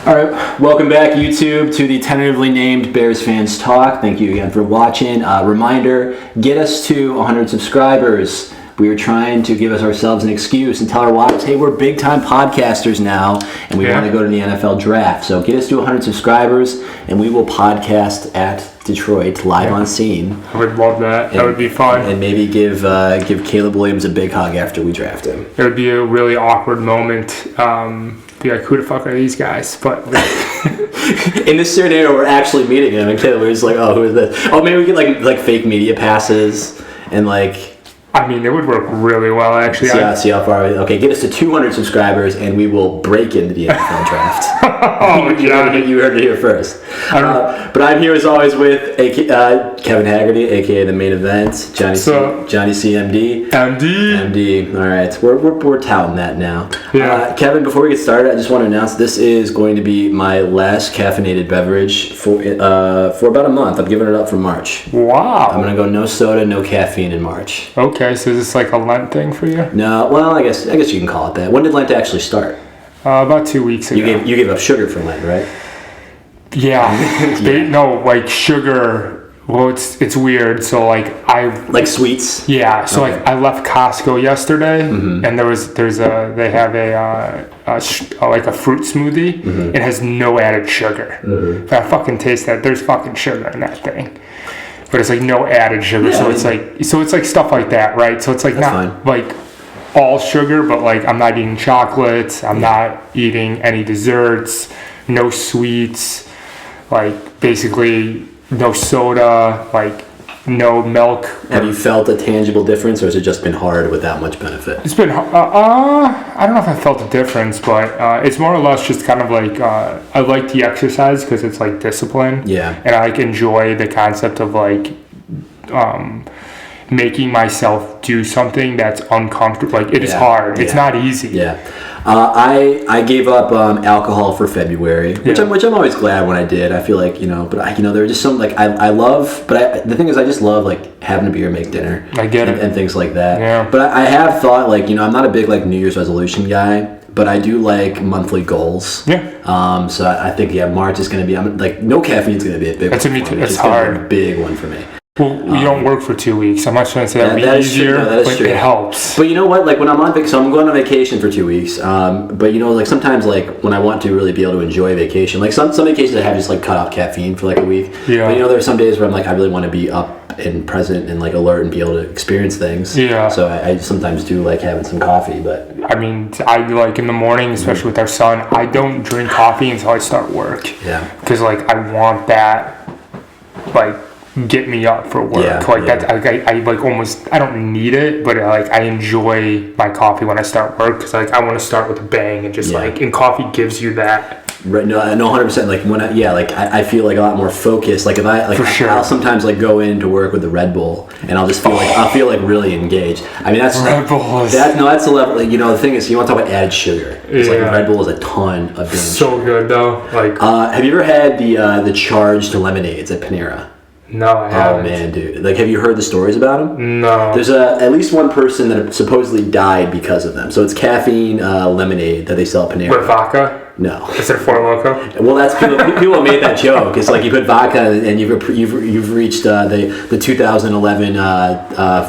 All right, welcome back, YouTube, to the tentatively named Bears Fans Talk. Thank you again for watching. Reminder, get us to 100 subscribers. We are trying to give ourselves an excuse and tell our wives, hey, we're big-time podcasters now, and we want to go to the NFL draft. So get us to 100 subscribers, and we will podcast at Detroit, live on scene. I would love that. That would be fun. And maybe give Caleb Williams a big hug after we draft him. It would be a really awkward moment. Be like, who the fuck are these guys? But in this scenario, we're actually meeting him, and Caleb was like, oh, who is this? Oh, maybe we get like fake media passes and like... I mean, it would work really well, actually. See how far... Okay, get us to 200 subscribers, and we will break into the NFL draft. Oh, yeah. You heard it here first. But I'm here, as always, with Kevin Haggerty, a.k.a. The Main Event. Johnny CMD. MD. All right. We're touting that now. Yeah. Kevin, before we get started, I just want to announce this is going to be my last caffeinated beverage for about a month. I'm giving it up for March. Wow. I'm going to go no soda, no caffeine in March. Okay, so is this like a Lent thing for you? No, well, I guess you can call it that. When did Lent actually start? About 2 weeks ago. You gave up sugar for Lent, right? Yeah. No, like sugar. Well, it's weird. So like like sweets. Yeah. So okay. like I left Costco yesterday, and they have a fruit smoothie. Mm-hmm. It has no added sugar. Mm-hmm. If I fucking taste that, there's fucking sugar in that thing. But it's like no added sugar, so it's like stuff like that, right? So it's like not like all sugar, but like I'm not eating chocolates, I'm not eating any desserts, no sweets, like basically no soda, like no milk. Have you felt a tangible difference, or has it just been hard without much benefit? It's been I don't know if I felt a difference, but it's more or less just kind of like I like the exercise because it's like discipline. Yeah. And I like enjoy the concept of like making myself do something that's uncomfortable. Like it is hard. Yeah. It's not easy. Yeah. I gave up alcohol for February, which I'm always glad when I did. I feel like, but there were just some like I love, but the thing is I just love like having a beer, make dinner. I get it. And things like that. Yeah. But I have thought like, I'm not a big like New Year's resolution guy, but I do like monthly goals. Yeah. So I think March is going to be like no caffeine is going to be a big one. Me too. It's hard. A big one for me. Well, you don't work for 2 weeks. I'm not trying to say that would be easier, but it helps. But you know what? Like when I'm on vacation, so I'm going on vacation for 2 weeks. But like sometimes like when I want to really be able to enjoy vacation, like some vacations I have just like cut off caffeine for like a week. Yeah. But there are some days where I'm like I really want to be up and present and like alert and be able to experience things. Yeah. So I sometimes do like having some coffee, but I mean, I like in the morning, especially with our son, I don't drink coffee until I start work. Yeah. Because like I want that, like, get me up for work. That I like almost I don't need it, but I enjoy my coffee when I start work because I want to start with a bang and just and coffee gives you that. Right, no, 100%. Like when I feel like a lot more focused. Like if I'll sometimes like go into work with the Red Bull, and I'll just feel like really engaged. I mean that's Red Bull. That's the level. Like, the thing is, you want to talk about added sugar. It's like Red Bull is a ton of damn so good though. Like, have you ever had the charged lemonades at Panera? No, I haven't. Oh man, dude! Like, have you heard the stories about them? No. There's at least one person that supposedly died because of them. So it's caffeine lemonade that they sell at Panera. With vodka? No. Is it Four Loko? Well, that's people made that joke. It's like you put vodka and you've reached the 2011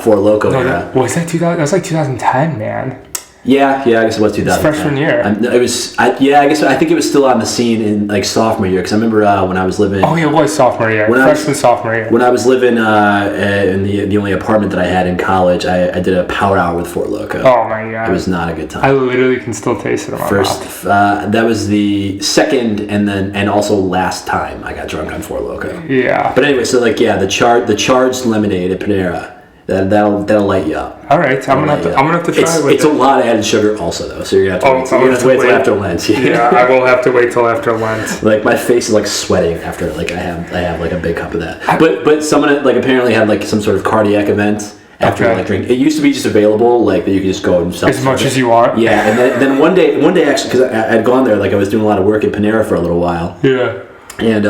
Four Loko era. Was that 2000? That was like 2010, man. Yeah, I guess it was 2010. It's freshman year. I think it was still on the scene in like sophomore year because I remember when I was living. Oh yeah, it was sophomore year. Sophomore year. When I was living in the only apartment that I had in college, I did a power hour with Four Loko. Oh my god, it was not a good time. I literally can still taste it in my mouth. That was the second and also last time I got drunk on Four Loko. Yeah. But anyway, so like the charged lemonade at Panera. That'll light you up. All right, I'm gonna have to try it. It's a lot of added sugar also though, so you're gonna have to wait till after Lent. Yeah, I will have to wait till after Lent. Like my face is like sweating after like I have like a big cup of that. But someone like apparently had like some sort of cardiac event after like drink. It used to be just available like that you could just go and as much as you want. Yeah, and then one day actually because I'd gone there like I was doing a lot of work at Panera for a little while. Yeah. And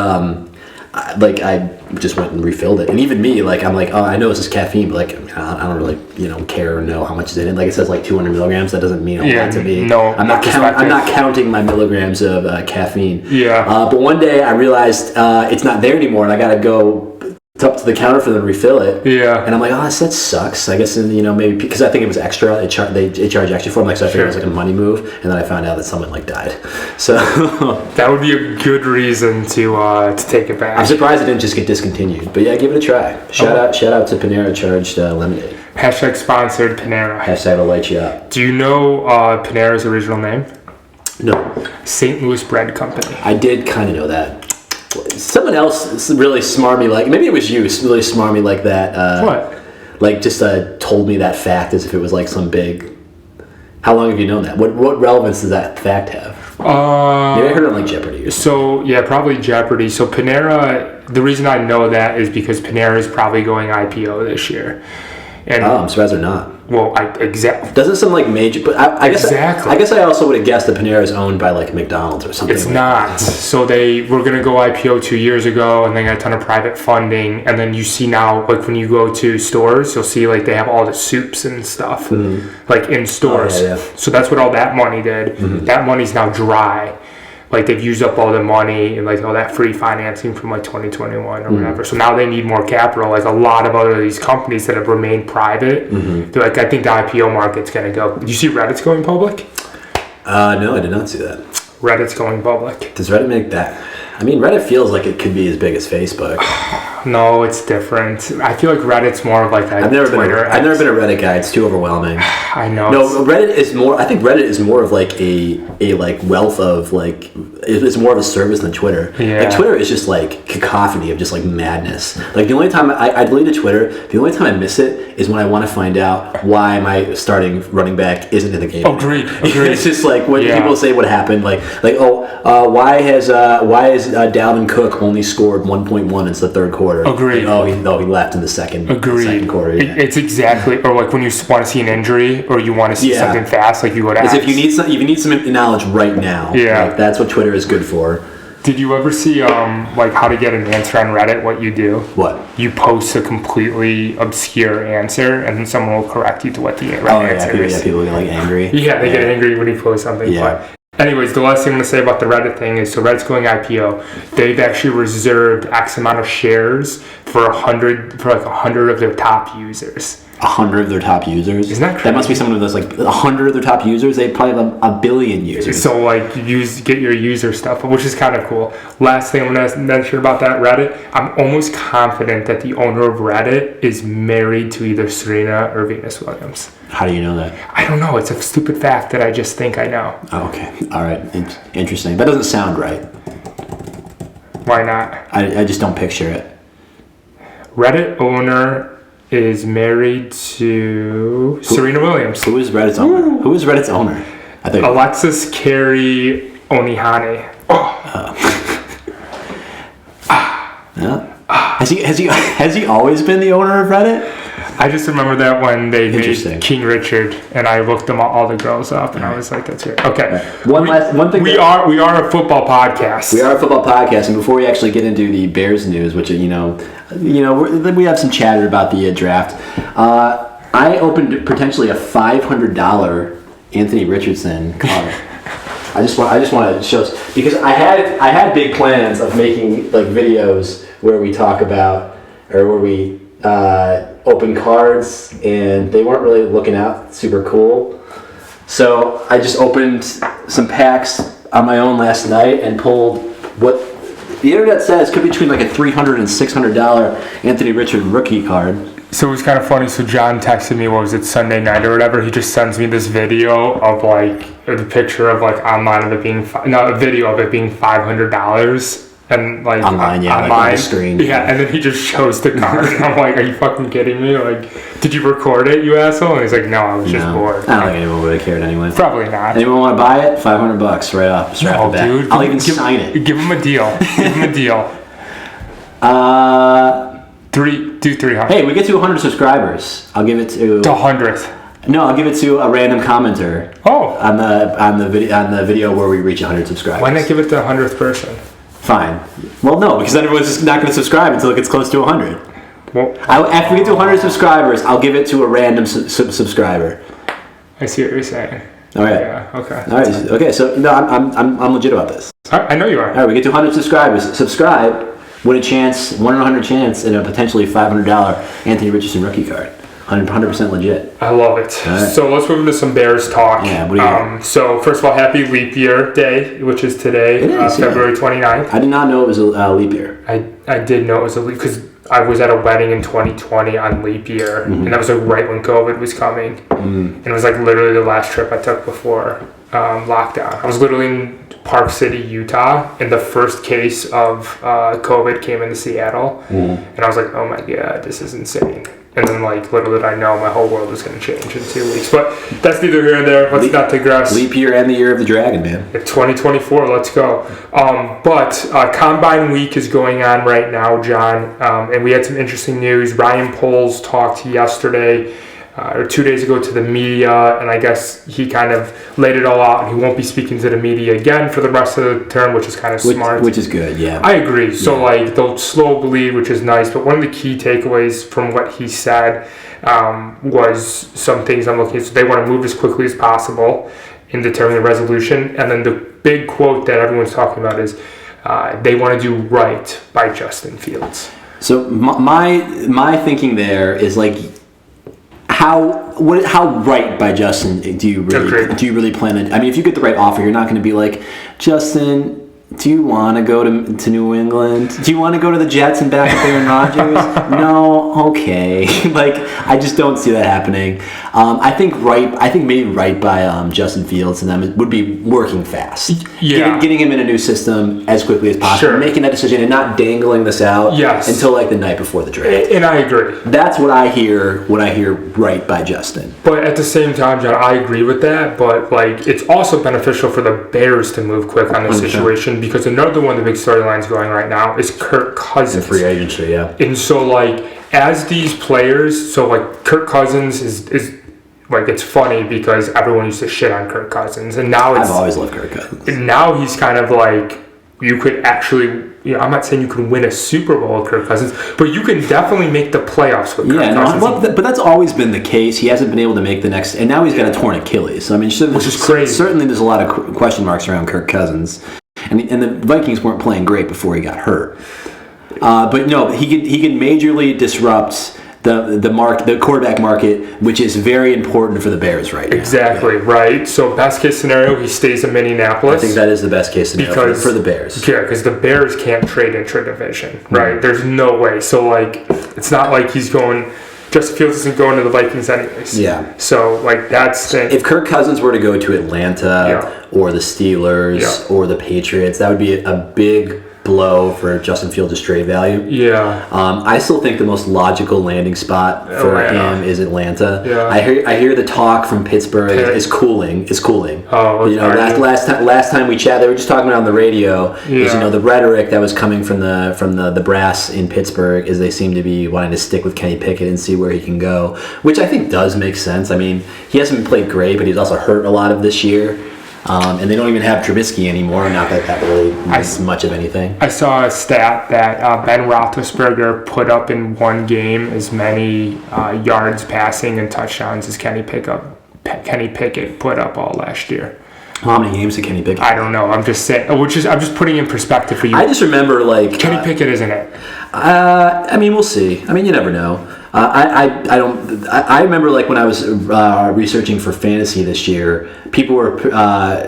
I just went and refilled it. And even me, like, I'm like, oh, I know this is caffeine, but like, I don't really, care or know how much is in it. Like, it says like 200 milligrams. That doesn't mean a lot to me. No, I'm not counting my milligrams of caffeine. Yeah. But one day I realized it's not there anymore, and I got to go up to the counter for them to refill it. Yeah. And I'm like, oh, that sucks. I guess, maybe because I think it was extra. They charge extra for them. Like, so I figured it was like a money move. And then I found out that someone like died. So that would be a good reason to take it back. I'm surprised it didn't just get discontinued. But yeah, give it a try. Shout out to Panera Charged Lemonade. # sponsored Panera. # will light you up. Do you know Panera's original name? No. St. Louis Bread Company. I did kind of know that. Someone else really smarmy, like, maybe it was you, really smarmy like that. What? Like, just told me that fact as if it was like some big. How long have you known that? What relevance does that fact have? Maybe I heard it on like Jeopardy or something. So, yeah, probably Jeopardy. So Panera, the reason I know that is because Panera is probably going IPO this year. And, I'm surprised they're not. Well, exactly. Doesn't some like major, but I guess exactly. I guess I also would have guessed that Panera is owned by like McDonald's or something. It's not. So they were going to go IPO 2 years ago, and they got a ton of private funding. And then you see now, like when you go to stores, you'll see like they have all the soups and stuff, like in stores. Oh, yeah. So that's what all that money did. Mm-hmm. That money's now dry. Like they've used up all the money and like all that free financing from like 2021 or whatever. So now they need more capital. Like a lot of other these companies that have remained private, they're like, I think the IPO market's gonna go. Did you see Reddit's going public? No, I did not see that. Reddit's going public. Does Reddit make that? I mean, Reddit feels like it could be as big as Facebook. No, it's different. I feel like Reddit's more of like a I've never Twitter. I've never been a Reddit guy. It's too overwhelming. I know. No, Reddit is more. I think Reddit is more of like a like wealth of like. It's more of a service than Twitter. Yeah. Like Twitter is just like cacophony of just like madness. Like the only time I deleted Twitter, the only time I miss it is when I want to find out why my starting running back isn't in the game. Agreed. It's just like when people say what happened. Like why is Dalvin Cook only scored 1.1 in the third quarter? Agreed. He left in the second quarter. Yeah. It's exactly, or like when you want to see an injury or you want to see something fast, like you go to. As if you need some knowledge right now. Yeah, like, that's what Twitter is good for. Did you ever see like how to get an answer on Reddit? What you do? What? You post a completely obscure answer, and then someone will correct you to what the right answer is. Yeah, people get like angry. Yeah, they get angry when you post something. Yeah. But anyways, the last thing I'm going to say about the Reddit thing is, so Reddit's going IPO. They've actually reserved X amount of shares for 100 of their top users. 100 of their top users? Isn't that crazy? That must be someone who does like 100 of their top users. They probably have a billion users. So like get your user stuff, which is kind of cool. Last thing I'm going to mention about that Reddit, I'm almost confident that the owner of Reddit is married to either Serena or Venus Williams. How do you know that? I don't know. It's a stupid fact that I just think I know. Oh, okay. All right. Interesting. That doesn't sound right. Why not? I just don't picture it. Reddit owner is married to Serena Williams. Who is Reddit's owner? Who is Reddit's owner? I think Alexis Carey Onihane. Yeah. Has he always been the owner of Reddit? I just remember that when they made King Richard, and I looked them all the girls up, and I was like, "That's it." Okay. One thing. We are a football podcast. We are a football podcast, and before we actually get into the Bears news, which we have some chatter about the draft. I opened potentially a $500 Anthony Richardson card. I just want to show us, because I had big plans of making like videos where we talk about, or where we open cards, and they weren't really looking out super cool. So I just opened some packs on my own last night and pulled what the internet says could be between like a $300 and $600 Anthony Richard rookie card. So it was kind of funny. So John texted me, what was it, Sunday night or whatever? He just sends me this video of like the picture of like online of it being a video of it being $500. And like online, like on the screen. Yeah, and then he just shows the card. And I'm like, are you fucking kidding me? Like, did you record it, you asshole? And he's like, no, I was just bored. I don't think anyone would have cared anyway. Probably not. Anyone want to buy it? $500 right off. Strap it back. Dude, I'll even sign it. Give him a deal. Give him a deal. 300. Hey, we get to 100 subscribers. I'll give it to the 100th. No, I'll give it to a random commenter. Oh. On the video where we reach 100 subscribers. Why not give it to the 100th person? Fine. Well, no, because then everyone's just not going to subscribe until it gets close to 100. Well, After we get to 100 subscribers, I'll give it to a random subscriber. I see what you're saying. All right. Yeah. Okay. All right. Okay. So no, I'm legit about this. I know you are. All right. We get to 100 subscribers. Subscribe. Win a chance. 1 in 100 chance, and a potentially $500 Anthony Richardson rookie card. 100% legit. I love it. Right. So let's move into some Bears talk. Yeah, what do you got? So first of all, happy leap year day, which is today, It is, February 29th. I did not know it was a leap year. I did know it was a leap because I was at a wedding in 2020 on leap year, and that was like right when COVID was coming. And it was like literally the last trip I took before lockdown. I was literally in Park City, Utah, and the first case of COVID came into Seattle. And I was like, oh my God, this is insane. And then, like, little did I know my whole world was going to change in 2 weeks. But that's neither here nor there. Let's not digress. Leap year and the year of the dragon, man. 2024, let's go. But Combine Week is going on right now, John. And we had some interesting news. Ryan Poles talked yesterday or 2 days ago to the media, and I guess he kind of laid it all out, and he won't be speaking to the media again for the rest of the term, which is kind of smart. Which is good, yeah. I agree. So, like, they'll slow bleed, which is nice, but one of the key takeaways from what he said was some things I'm looking at. So they want to move as quickly as possible in determining the resolution, and then the big quote that everyone's talking about is they want to do right by Justin Fields. So my thinking there is, like, how right by Justin do you really plan on? I mean, if you get the right offer, you're not going to be like, Justin, do you want to go to New England? Do you want to go to the Jets and back up Aaron Rodgers? No, okay. Like, I just don't see that happening. I think maybe right by Justin Fields and them would be working fast. Yeah, getting him in a new system as quickly as possible, making that decision and not dangling this out until like the night before the draft. And I agree. That's what I hear when I hear right by Justin. But at the same time, John, I agree with that. But, like, it's also beneficial for the Bears to move quick on this situation, because another one of the big storylines going right now is Kirk Cousins. Free agency, yeah. And so, like, as these players, so, like, Kirk Cousins is like, it's funny because everyone used to shit on Kirk Cousins, and now I've always loved Kirk Cousins. And now he's kind of like, you could actually, you know, I'm not saying you could win a Super Bowl with Kirk Cousins, but you can definitely make the playoffs with Kirk Cousins. But that's always been the case. He hasn't been able to make the next, and now he's got a torn Achilles. So, I mean, which is crazy. Certainly, there's a lot of question marks around Kirk Cousins, and the Vikings weren't playing great before he got hurt. But no, he could majorly disrupt the quarterback market, which is very important for the Bears right now. Exactly, right. So best case scenario, he stays in Minneapolis. I think that is the best case scenario for the Bears. Yeah, because the Bears can't trade intra-division, right? There's no way. So, like, it's not like he's going... Justin Fields isn't going to the Vikings anyways. Yeah. So, like, that's... If Kirk Cousins were to go to Atlanta or the Steelers or the Patriots, that would be a big blow for Justin Fields' trade value. Yeah. I still think the most logical landing spot for him is Atlanta. Yeah. I hear the talk from Pittsburgh is cooling. Oh, you know, last time we chatted, they were just talking about on the radio. Is, you know, the rhetoric that was coming from the brass in Pittsburgh is they seem to be wanting to stick with Kenny Pickett and see where he can go, which I think does make sense. I mean, he hasn't played great, but he's also hurt a lot of this year. And they don't even have Trubisky anymore. Not that really means much of anything. I saw a stat that Ben Roethlisberger put up in one game as many yards passing and touchdowns as Kenny Pickett put up all last year. How many games did Kenny Pickett? I don't know. I'm just saying. I'm just putting in perspective for you. I just remember, like, Kenny Pickett isn't it. I mean, we'll see. I mean, you never know. I remember, like, when I was researching for fantasy this year, people were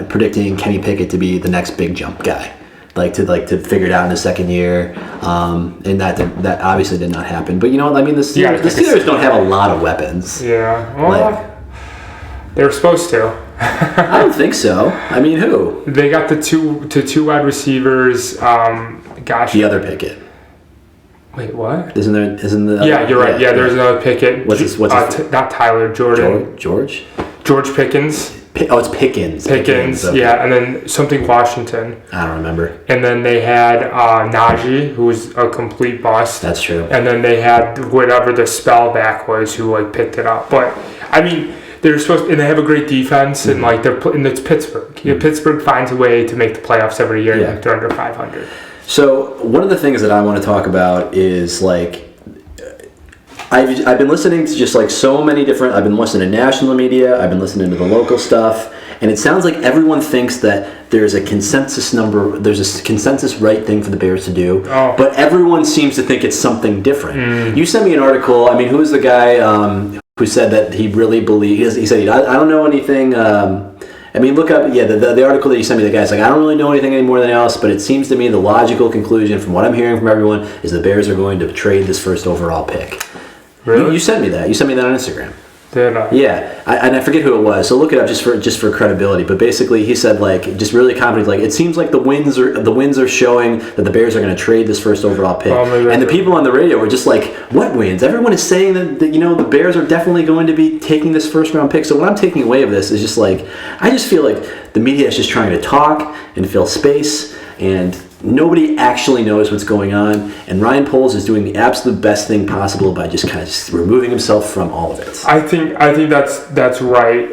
predicting Kenny Pickett to be the next big jump guy, to figure it out in his second year, and that obviously did not happen. But you know what I mean? The Steelers don't have a lot of weapons. Yeah, well, they were supposed to. I don't think so. I mean, who? They got the two wide receivers. The other Pickett. Wait, what? Isn't the? Yeah, you're right. Yeah, there's another Pickett. What's his? Not Tyler, Jordan. George Pickens. It's Pickens. Pickens, okay. Yeah, and then something Washington. I don't remember. And then they had Najee, who was a complete bust. That's true. And then they had whatever the spellback was, who, like, picked it up. But I mean, they're supposed, and they have a great defense, and like and it's Pittsburgh. Mm-hmm. Pittsburgh finds a way to make the playoffs every year, and they're under 500. So one of the things that I want to talk about is like, I've been listening to just like so many different, I've been listening to national media, I've been listening to the local stuff, and it sounds like everyone thinks that there's a consensus right thing for the Bears to do, but everyone seems to think it's something different. You sent me an article, I mean, who was the guy who said that he really believes, he said, I don't know anything, I mean, look up, the article that you sent me, the guy's like, I don't really know anything any more than else, but it seems to me the logical conclusion from what I'm hearing from everyone is the Bears are going to trade this first overall pick. Really? You sent me that. You sent me that on Instagram. Did I? Yeah, and I forget who it was. So look it up just for credibility. But basically, he said like just really confident. Like it seems like the winds are showing that the Bears are going to trade this first overall pick. And the people on the radio were just like, "What wins?" Everyone is saying that the Bears are definitely going to be taking this first round pick. So what I'm taking away of this is just like I just feel like the media is just trying to talk and fill space and. Nobody actually knows what's going on, and Ryan Poles is doing the absolute best thing possible by just kind of just removing himself from all of it. I think that's right.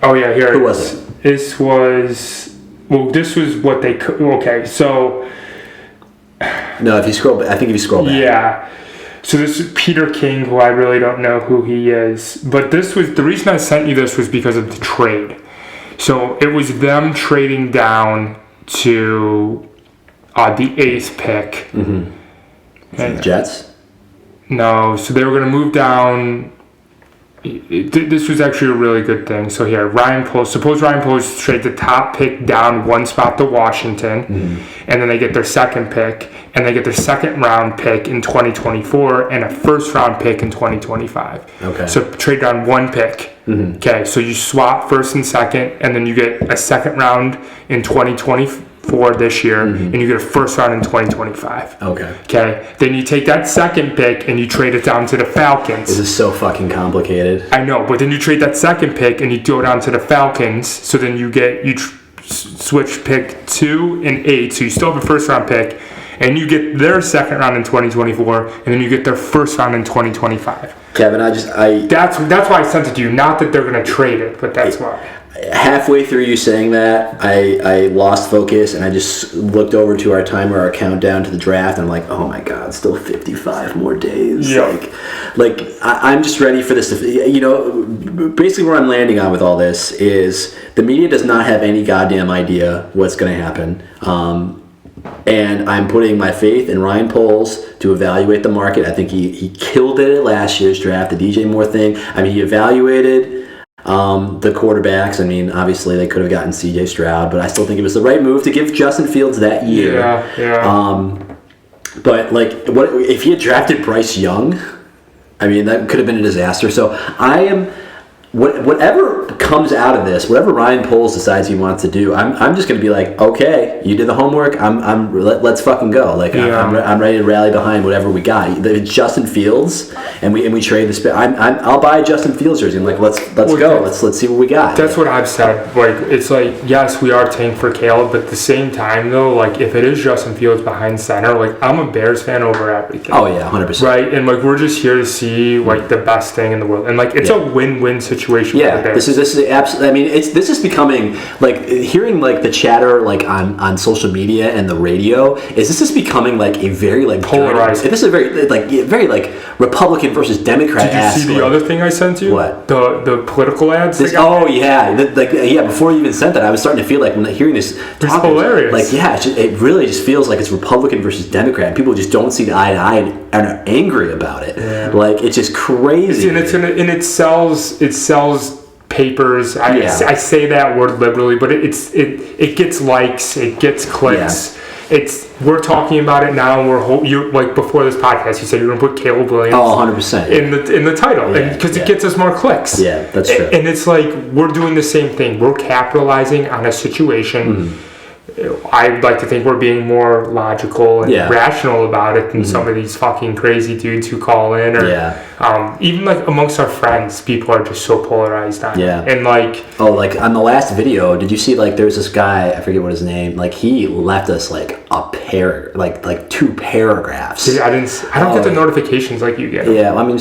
Here. Who was it? This was what they could. Okay, so. No, if you scroll back. Yeah. So this is Peter King, who I really don't know who he is, but the reason I sent you this was because of the trade. So it was them trading down to. The 8th pick. The Jets? No, so they were going to move down. This was actually a really good thing. So here, suppose Ryan Poles trades the top pick down one spot to Washington, and then they get their second pick, and they get their second round pick in 2024 and a first round pick in 2025. Okay. So trade down one pick. Okay, so you swap first and second, and then you get a second round in 2024 this year, and you get a first round in 2025. Okay. Then you take that second pick and you trade it down to the Falcons. This is so fucking complicated. I know, but then you trade that second pick and you go down to the Falcons. So then you switch pick 2 and 8. So you still have a first round pick, and you get their second round in 2024, and then you get their first round in 2025. Kevin, That's why I sent it to you. Not that they're going to trade it, but that's why. Halfway through you saying that, I lost focus and I just looked over to our timer, our countdown to the draft, and I'm like, oh my god, still 55 more days. Yeah. I'm just ready for this to, basically where I'm landing on with all this is the media does not have any goddamn idea what's going to happen. And I'm putting my faith in Ryan Poles to evaluate the market. I think he killed it at last year's draft, the DJ Moore thing. I mean, he evaluated the quarterbacks. I mean, obviously they could have gotten CJ Stroud, but I still think it was the right move to give Justin Fields that year. Yeah. But what if he had drafted Bryce Young? I mean, that could have been a disaster. So I am. Whatever comes out of this, whatever Ryan Poles decides he wants to do, I'm just going to be like, okay, you did the homework. Let's fucking go. I'm ready to rally behind whatever we got. It's Justin Fields, and we trade this. I'll buy a Justin Fields jersey. I'm like, let's go. Let's see what we got. That's what I've said. It's like, yes, we are tanking for Caleb, but at the same time though, if it is Justin Fields behind center, I'm a Bears fan over everything. Oh yeah, 100%. Right, and we're just here to see the best thing in the world, and it's a win-win situation. Yeah, this is absolutely. I mean, this is becoming hearing the chatter on social media and the radio. This is becoming a very polarized. This is a very Republican versus Democrat. Did you see the other thing I sent you? What? The political ads. Before you even sent that, I was starting to feel when hearing this. It's hilarious. It really just feels like it's Republican versus Democrat. People just don't see the eye to eye and are angry about it. Yeah. It's just crazy. And it sells papers. I say that word liberally, but it gets likes, it gets clicks. Yeah. We're talking about it now, and you're before this podcast, you said you're going to put Caleb Williams 100% in the title, because it gets us more clicks. Yeah, that's true. And it's we're doing the same thing. We're capitalizing on a situation. Mm-hmm. I'd like to think we're being more logical and rational about it than some of these fucking crazy dudes who call in, or even amongst our friends, people are just so polarized on it. And on the last video, did you see there's this guy, I forget what his name, he left us two paragraphs. I don't get the notifications like you get. Yeah, I mean,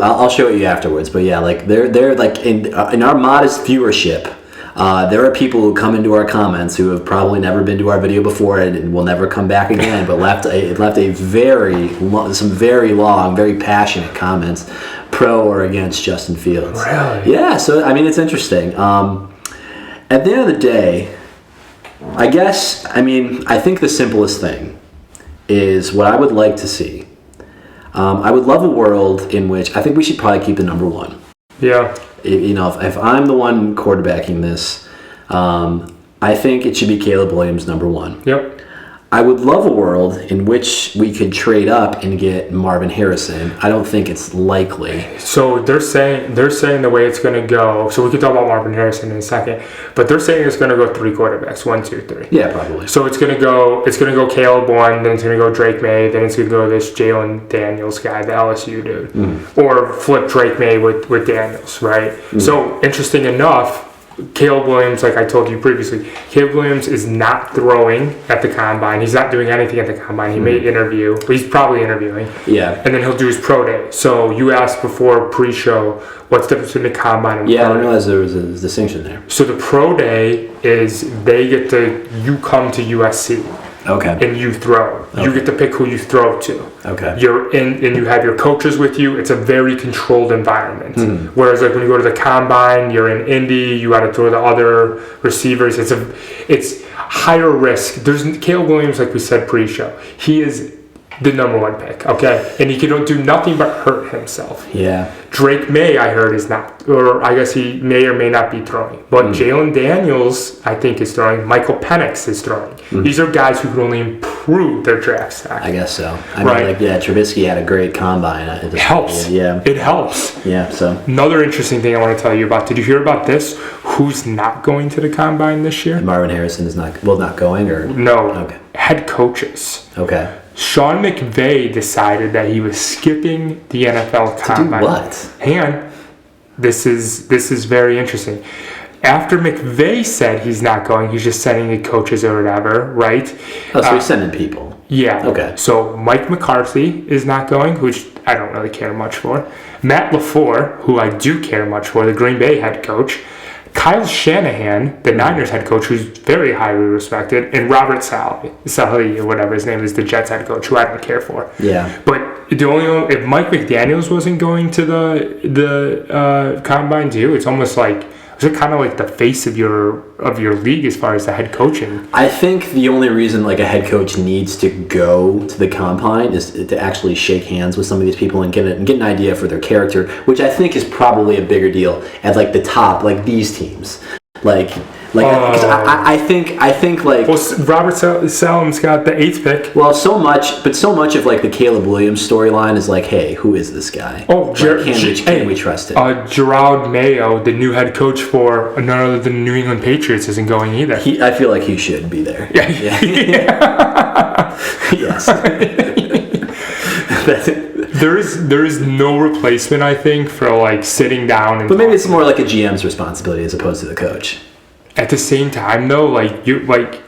I'll show it you afterwards, but they're in our modest viewership. There are people who come into our comments who have probably never been to our video before and will never come back again, but left some very long, very passionate comments, pro or against Justin Fields. Really? Yeah. So I mean, it's interesting. At the end of the day, I think the simplest thing is what I would like to see. I would love a world in which I think we should probably keep the number one. Yeah. If I'm the one quarterbacking this, I think it should be Caleb Williams number one. Yep. I would love a world in which we could trade up and get Marvin Harrison. I don't think it's likely. So they're saying the way it's going to go. So we could talk about Marvin Harrison in a second, but they're saying it's going to go 3 quarterbacks, 1, 2, 3. Yeah, probably. So it's going to go Caleb one, then it's going to go Drake May, then it's going to go this Jalen Daniels guy, the LSU dude, or flip Drake May with Daniels, right? So interesting enough. Caleb Williams, like I told you previously, Caleb Williams is not throwing at the combine. He's not doing anything at the combine. He may interview. He's probably interviewing. Yeah. And then he'll do his pro day. So you asked before pre-show, what's the difference between the combine and pro day? I didn't realize there was a distinction there. So the pro day is you come to USC. Okay. And you throw. Okay. You get to pick who you throw to. Okay. You're in, and you have your coaches with you. It's a very controlled environment. Whereas, like when you go to the combine, you're in Indy. You got to throw to other receivers. It's higher risk. There's Caleb Williams, like we said pre-show. He is the number one pick. Okay, and he can do nothing but hurt himself. Yeah. Drake May, I heard, is not, or I guess he may or may not be throwing. But Jalen Daniels, I think, is throwing. Michael Penix is throwing. These are guys who can only improve their draft stock. I guess so. I mean, Trubisky had a great combine. It helps. Yeah. It helps. Yeah, so. Another interesting thing I want to tell you about. Did you hear about this? Who's not going to the combine this year? Marvin Harrison is not going, or? No. Okay. Head coaches. Okay. Sean McVay decided that he was skipping the NFL combine. To do what? Hang on. This is very interesting. After McVay said he's not going, he's just sending the coaches or whatever, right? Oh, so he's sending people. Yeah. Okay. So Mike McCarthy is not going, which I don't really care much for. Matt LaFleur, who I do care much for, the Green Bay head coach. Kyle Shanahan, the Niners head coach, who's very highly respected, and Robert Saleh, or whatever his name is, the Jets head coach, who I don't care for. Yeah. But if Mike McDaniels wasn't going to the combine too, it's almost like, is it kind of like the face of your league as far as the head coaching? I think the only reason like a head coach needs to go to the combine is to actually shake hands with some of these people and get an idea for their character, which I think is probably a bigger deal at like the top, like these teams, because I think like. Well, Robert Salem's got the 8th pick. Well, so much of like the Caleb Williams storyline is like, hey, who is this guy? Oh, can we trust him? Gerard Mayo, the new head coach for none other than the New England Patriots, isn't going either. I feel like he should be there. Yeah. Yes. There is no replacement, I think, for like sitting down and. But maybe it's more like a GM's responsibility as opposed to the coach. At the same time, though,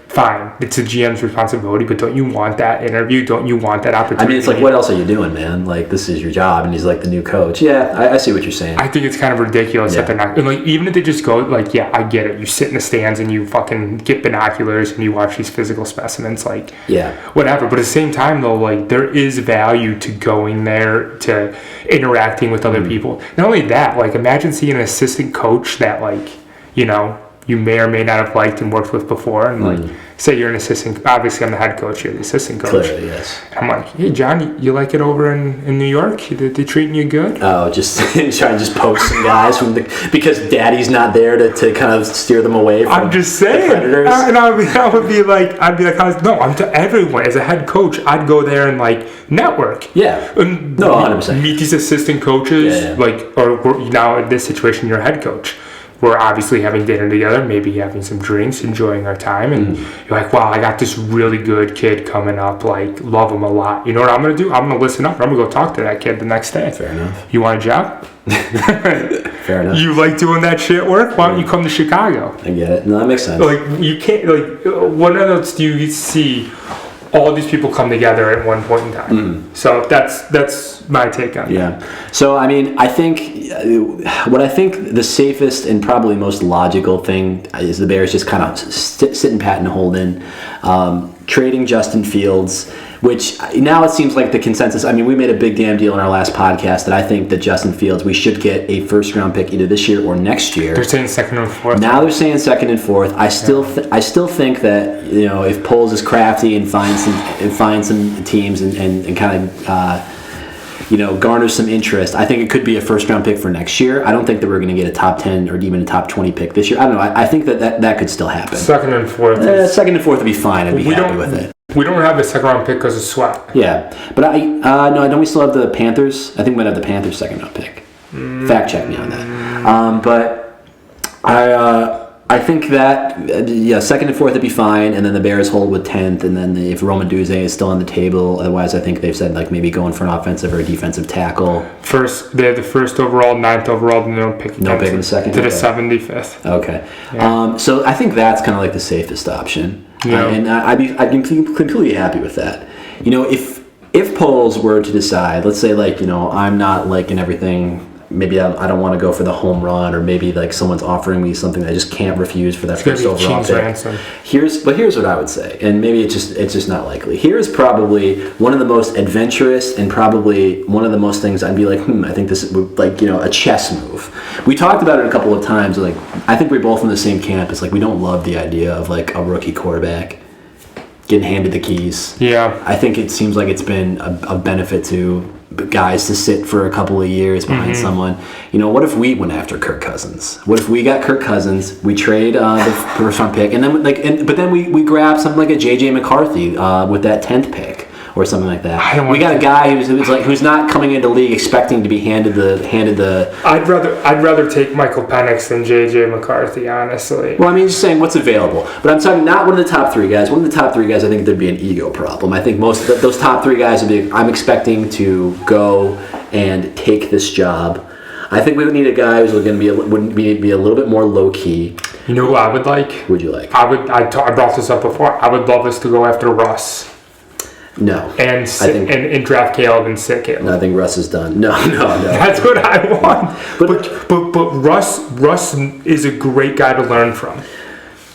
fine, it's a GM's responsibility, but don't you want that interview? Don't you want that opportunity? I mean, it's like, what else are you doing, man? Like, this is your job, and he's like the new coach. Yeah, I see what you're saying. I think it's kind of ridiculous that they're not. And like, even if they just go, like, yeah, I get it. You sit in the stands and you fucking get binoculars and you watch these physical specimens, like, whatever. But at the same time, though, like, there is value to going there, to interacting with other people. Not only that, like, imagine seeing an assistant coach that, like, you may or may not have liked and worked with before, and like, say you're an assistant. Obviously, I'm the head coach. You're the assistant coach. Clearly, yes. I'm like, hey, John, you like it over in New York? They treating you good? Oh, just trying to just poach some guys because Daddy's not there to kind of steer them away from. I'm just saying. The predators. And I'd be like, no, I'm to everyone. As a head coach, I'd go there and like network. Yeah. And 100%. Meet these assistant coaches, or now in this situation, you're a head coach. We're obviously having dinner together, maybe having some drinks, enjoying our time, and you're like, wow, I got this really good kid coming up, like, love him a lot. You know what I'm going to do? I'm going to listen up. I'm going to go talk to that kid the next day. Fair enough. You want a job? Fair enough. You like doing that shit work? Why don't you come to Chicago? I get it. No, that makes sense. Like, you can't, like, what else do you see all these people come together at one point in time. So that's my take on it. Yeah. So I mean, I think what I think the safest and probably most logical thing is the Bears just kind of sitting pat and holding, trading Justin Fields, which now it seems like the consensus. I mean, we made a big damn deal in our last podcast that I think that Justin Fields, we should get a first round pick either this year or next year. They're saying second and fourth. Now they're saying second and fourth. I still think that, you know, if Poles is crafty and finds some teams and kind of you know, garners some interest, I think it could be a first round pick for next year. I don't think that we're going to get a top 10 or even a top 20 pick this year. I don't know. I think that could still happen. Second and fourth. Second and fourth would be fine. I'd be happy with it. We don't have a second round pick because of Sweat. Yeah, but no, don't we still have the Panthers? I think we might have the Panthers second round pick. Fact check me on that. But I think that second and fourth would be fine, and then the Bears hold with 10th, and then if Roman Duze is still on the table, otherwise I think they've said like maybe going for an offensive or a defensive tackle. They have the first overall, 9th overall, no pick. No pick in the second. To the 75th. Okay. Yeah. So I think that's kind of like the safest option. Yeah. And I'd be completely happy with that. You know, if Poles were to decide, let's say like, you know, I'm not liking everything, maybe I don't want to go for the home run, or maybe like someone's offering me something that I just can't refuse for that first overall pick. Here's what I would say, and maybe it's just not likely. Here's probably one of the most adventurous and probably one of the most things I'd be like, I think this is like, you know, a chess move. We talked about it a couple of times. Like, I think we're both in the same camp. It's like we don't love the idea of like a rookie quarterback getting handed the keys. Yeah. I think it seems like it's been a benefit to guys to sit for a couple of years behind someone. You know, what if we went after Kirk Cousins? What if we got Kirk Cousins, we trade the first round pick, and then but then we grab something like a JJ McCarthy with that 10th pick or something like that. We got a guy who's not coming into the league expecting to be handed the. I'd rather take Michael Penix than JJ McCarthy, honestly. Well, I mean, just saying what's available. But I'm talking not one of the top three guys. One of the top three guys, I think there'd be an ego problem. I think most of those top three guys I'm expecting to go and take this job. I think we would need a guy who's going to be a little bit more low key. You know who I would like? Who would you like? I brought this up before. I would love us to go after Russ. No. And draft Caleb and sit Caleb. No, I think Russ is done. No. That's what I want. But Russ is a great guy to learn from.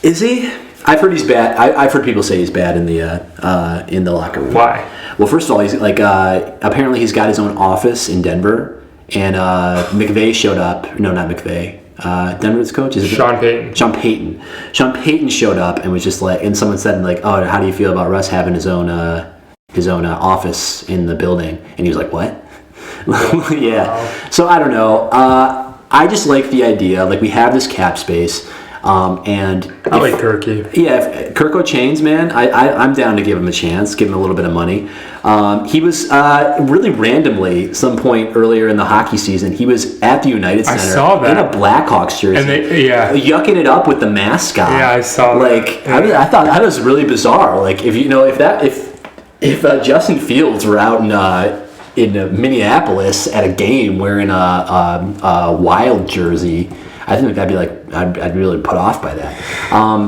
Is he? I've heard he's bad. I've heard people say he's bad in the locker room. Why? Well, first of all, he's like apparently he's got his own office in Denver, and McVay showed up. No, not McVay. Denver's coach is it Sean Payton. Sean Payton showed up and was just like, and someone said like, "Oh, how do you feel about Russ having his own office in the building?" And he was like, "What?" Yeah. Wow. So I don't know. I just like the idea. Like, we have this cap space. And I like Kirky. Yeah, if Kirko Chains, man, I'm down to give him a chance, give him a little bit of money. He was really randomly, some point earlier in the hockey season, he was at the United Center. I saw that. In a Blackhawks jersey. And yucking it up with the mascot. Yeah, I saw that. Yeah. I mean, I thought that was really bizarre. Like, if Justin Fields were out in Minneapolis at a game wearing a Wild jersey, I think that'd be like, I'd be really put off by that.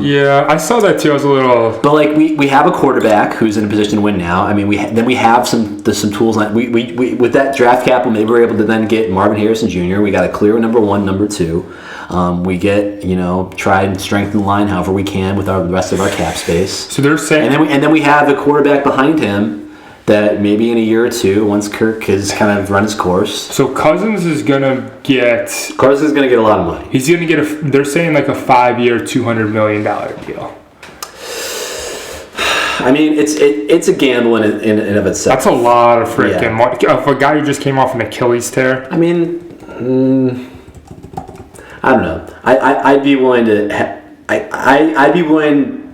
Yeah, I saw that too. I was a little. But like, we have a quarterback who's in a position to win now. I mean, we have some tools. We with that draft capital, maybe we're able to then get Marvin Harrison Jr. We got a clear number one, number two. We get, try and strengthen the line however we can with the rest of our cap space. So they're saying, and then we have the quarterback behind him that maybe in a year or two, once Kirk has kind of run his course. So Cousins is gonna get a lot of money. He's gonna get they're saying like a 5-year, $200 million deal. I mean, it's a gamble in and of itself. That's a lot of freaking money. If a guy who just came off an Achilles tear. I mean, I don't know. I'd be willing to.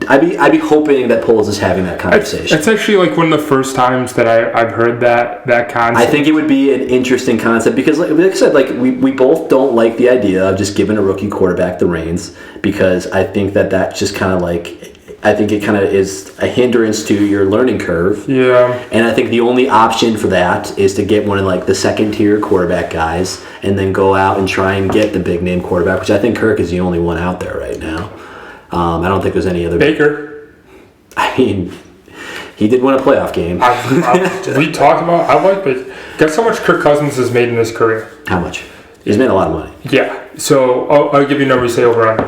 I'd be hoping that Poles is having that conversation. It's actually like one of the first times that I've heard that concept. I think it would be an interesting concept because, like I said, like we both don't like the idea of just giving a rookie quarterback the reins, because I think that's just kind of like. I think it kind of is a hindrance to your learning curve. Yeah. And I think the only option for that is to get one of like the second tier quarterback guys and then go out and try and get the big name quarterback, which I think Kirk is the only one out there right now. I don't think there's any other. Baker. I mean, He did win a playoff game. We talked about. I like it. Guess how much Kirk Cousins has made in his career? How much? He's made a lot of money. Yeah. So I'll give you a number. You say over on.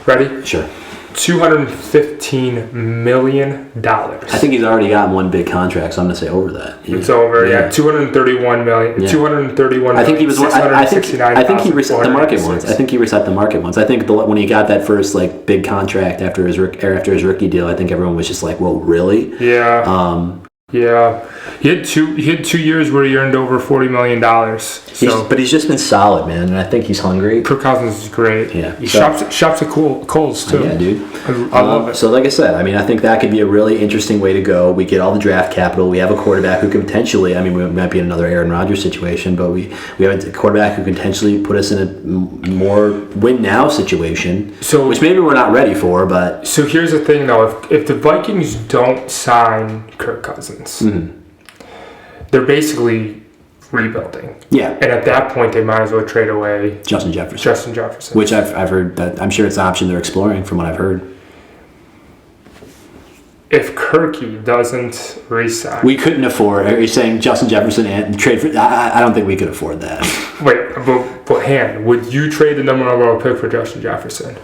Ready? Sure. $215 million. I think he's already gotten one big contract, so I'm gonna say over that. It's over. Yeah. 231 million. Yeah. 231. I think he was. I think he reset the market once. 669,496. I think he reset the market once. I think when he got that first like big contract after his rookie deal, I think everyone was just like, "Well, really?" Yeah. Yeah, he had 2 years where he earned over $40 million. But he's just been solid, man, and I think he's hungry. Kirk Cousins is great. Yeah, he shops at Kohl's too. Yeah, dude. I love it. So, like I said, I mean, I think that could be a really interesting way to go. We get all the draft capital. We have a quarterback who could potentially. I mean, we might be in another Aaron Rodgers situation, but we have a quarterback who could potentially put us in a more win now situation. So, which maybe we're not ready for, but so here's the thing, though: if the Vikings don't sign Kirk Cousins. Mm-hmm. They're basically rebuilding. Yeah. And at that point, they might as well trade away Justin Jefferson. Which I've heard that I'm sure it's an option they're exploring from what I've heard. If Kirky doesn't resign, we couldn't afford. Are you saying Justin Jefferson and trade for? I don't think we could afford that. Wait, but Han, would you trade the number 1 overall pick for Justin Jefferson?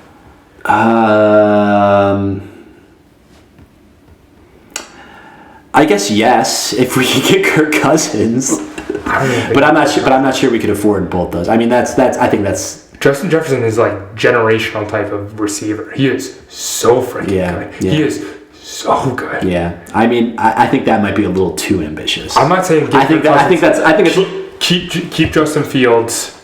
I guess yes, if we could get Kirk Cousins. But I'm not sure. But I'm not sure we could afford both those. I mean, I think that's. Justin Jefferson is like generational type of receiver. He is so freaking good. Yeah. He is so good. Yeah. I mean, I think that might be a little too ambitious. I'm not saying. I think it's keep Justin Fields.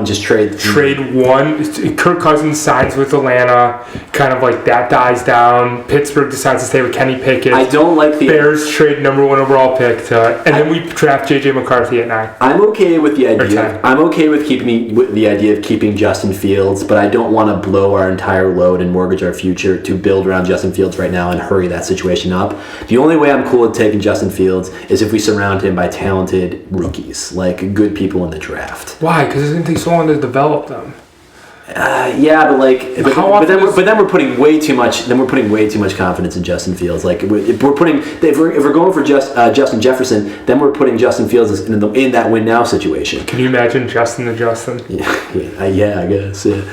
Just trade. Trade one. Kirk Cousins signs with Atlanta. Kind of like that dies down. Pittsburgh decides to stay with Kenny Pickett. I don't like the Bears trade number 1 overall pick then we draft JJ McCarthy at 9. I'm okay with the idea. I'm okay with keeping Justin Fields, but I don't want to blow our entire load and mortgage our future to build around Justin Fields right now and hurry that situation up. The only way I'm cool with taking Justin Fields is if we surround him by talented rookies, like good people in the draft. Why? Because it's going to take so long to develop them. Yeah, but then we're putting way too much. Then we're putting way too much confidence in Justin Fields. Like if we're going for Justin Jefferson, then we're putting Justin Fields in that win now situation. Can you imagine Justin and Justin? Yeah, I guess. Yeah.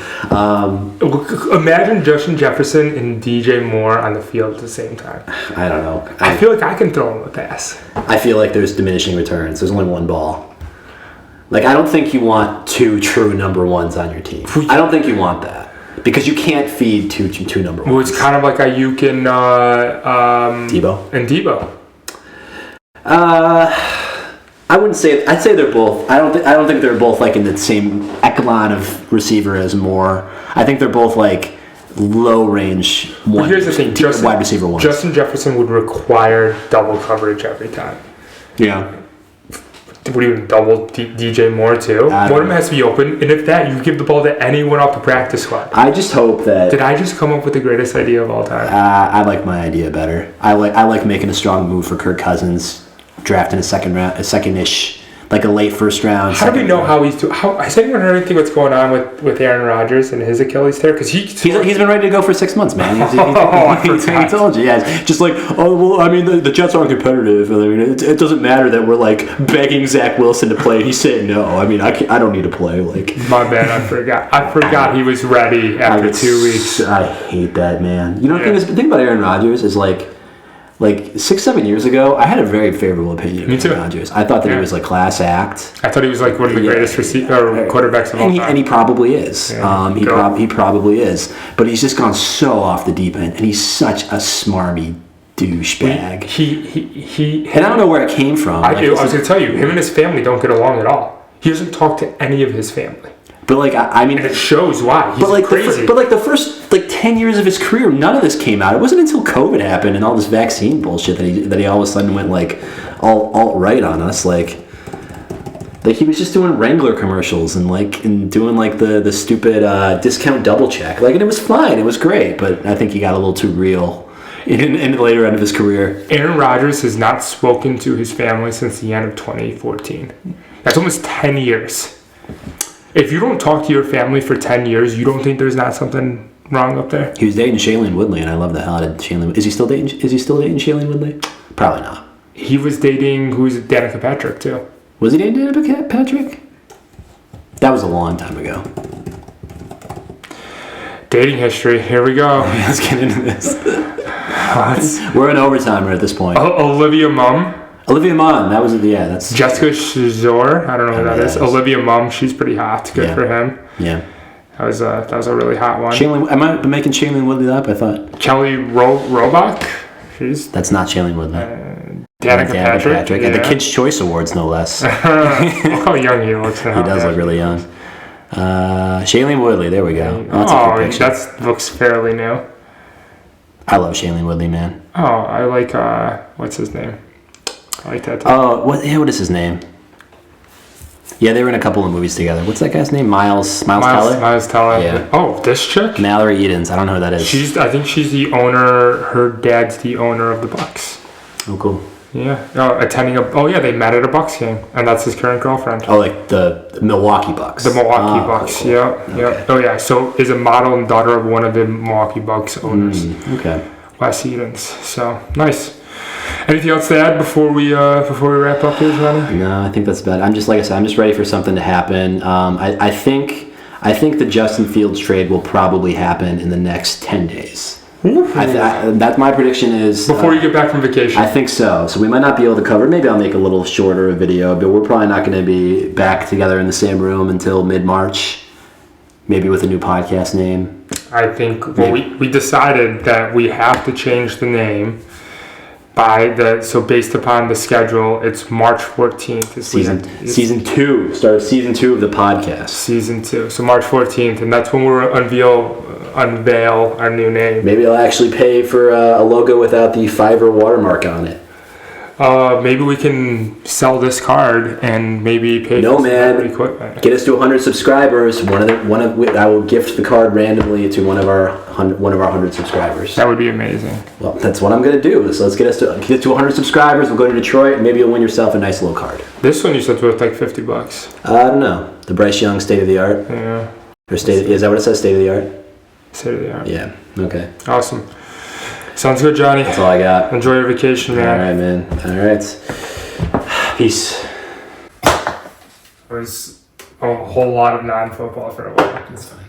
Imagine Justin Jefferson and DJ Moore on the field at the same time. I don't know. I feel like I can throw him a pass. I feel like there's diminishing returns. There's only one ball. Like, I don't think you want 2 true number 1s on your team. I don't think you want that. Because you can't feed two number 1s. Well, it's kind of like Ayuk and Debo. I wouldn't say. I'd say they're both. I don't think they're both like in the same echelon of receiver as Moore. I think they're both like low range one. Well, here's the thing: wide receiver one. Justin Jefferson would require double coverage every time. Yeah. Would you double DJ Moore too? One of them has to be open, and if that, you give the ball to anyone off the practice squad. I just hope that. Did I just come up with the greatest idea of all time? I like my idea better. I like making a strong move for Kirk Cousins, drafting a second-ish, like a late first round. How do we know how he's doing? Has anyone heard anything what's going on with Aaron Rodgers and his Achilles tear? Because he's been ready to go for 6 months, man. He told you, yeah. Just like, I mean, the Jets aren't competitive. I mean, it doesn't matter that we're like begging Zach Wilson to play. He's saying no. I mean, I don't need to play. Like, my bad, I forgot he was ready after 2 weeks. I hate that, man. You know, the thing about Aaron Rodgers is like 6-7 years ago, I had a very favorable opinion of Aaron Rodgers. I thought that he was like class act. I thought he was like one of the greatest quarterbacks of all time. And he probably is. Yeah. He probably is. But he's just gone so off the deep end, and he's such a smarmy douchebag. And I don't know where it came from. I was going to tell you, him and his family don't get along at all. He doesn't talk to any of his family. But like, I mean, and it shows why. He's crazy. But the first 10 years of his career, none of this came out. It wasn't until COVID happened and all this vaccine bullshit that he all of a sudden went like all right on us. Like he was just doing Wrangler commercials and doing like the stupid discount double check. Like, and it was fine. It was great. But I think he got a little too real in the later end of his career. Aaron Rodgers has not spoken to his family since the end of 2014. That's almost 10 years. If you don't talk to your family for 10 years, you don't think there's not something wrong up there? He was dating Shailene Woodley, and I love the hell out of Shailene. Is he still dating Shailene Woodley? Probably not. He was dating who's Danica Patrick too. Was he dating Danica Patrick? That was a long time ago. Dating history. Here we go. Let's get into this. We're in overtime at this point. Olivia Munn. Olivia Munn. That was that's Jessica Shazor. I don't know who that is. Olivia Munn. She's pretty hot. Good for him. Yeah. That was a really hot one. Am I making Shailene Woodley up? I thought. Kelly Roebuck. That's not Shailene Woodley. Danica Patrick. Yeah. At the Kids' Choice Awards, no less. Look how young he looks now. He does look really young. Shailene Woodley, there we go. That looks fairly new. I love Shailene Woodley, man. Oh, I like, what's his name? I like that too. Oh, what is his name? Yeah, they were in a couple of movies together. What's that guy's name? Miles Teller? Miles Teller. Yeah. Oh, this chick? Mallory Edens. I don't know who that is. I think she's the owner, her dad's the owner of the Bucks. Oh, cool. Yeah. They met at a Bucks game, and that's his current girlfriend. Oh, like the Milwaukee Bucks. The Milwaukee Bucks, cool. yeah. Okay. Yeah. Oh, yeah. So is a model and daughter of one of the Milwaukee Bucks owners. Okay. Wes Edens. So, nice. Anything else to add before we wrap up here, Johnny? No, I think that's about it. I'm just ready for something to happen. I think the Justin Fields trade will probably happen in the next 10 days. That's my prediction is... Before you get back from vacation. I think so. So we might not be able to cover... Maybe I'll make a little shorter video, but we're probably not going to be back together in the same room until mid-March. Maybe with a new podcast name. I think... Well, we decided that we have to change the name so based upon the schedule, it's March 14th. Season 2. Start of Season 2 of the podcast. Season 2. So March 14th, and that's when we'll unveil our new name. Maybe I'll actually pay for a logo without the Fiverr watermark on it. Maybe we can sell this card and maybe pay for some equipment. Get us to 100 subscribers. I will gift the card randomly to one of our 100 subscribers. That would be amazing. Well, that's what I'm going to do. So let's get to 100 subscribers. We'll go to Detroit. Maybe you'll win yourself a nice little card. This one you said was like $50. I don't know. The Bryce Young State of the Art. Yeah. Or is that what it says? State of the Art. State of the Art. Yeah. Okay. Awesome. Sounds good, Johnny. That's all I got. Enjoy your vacation, man. All right, man. All right. Peace. There's a whole lot of non-football for a while. That's fine.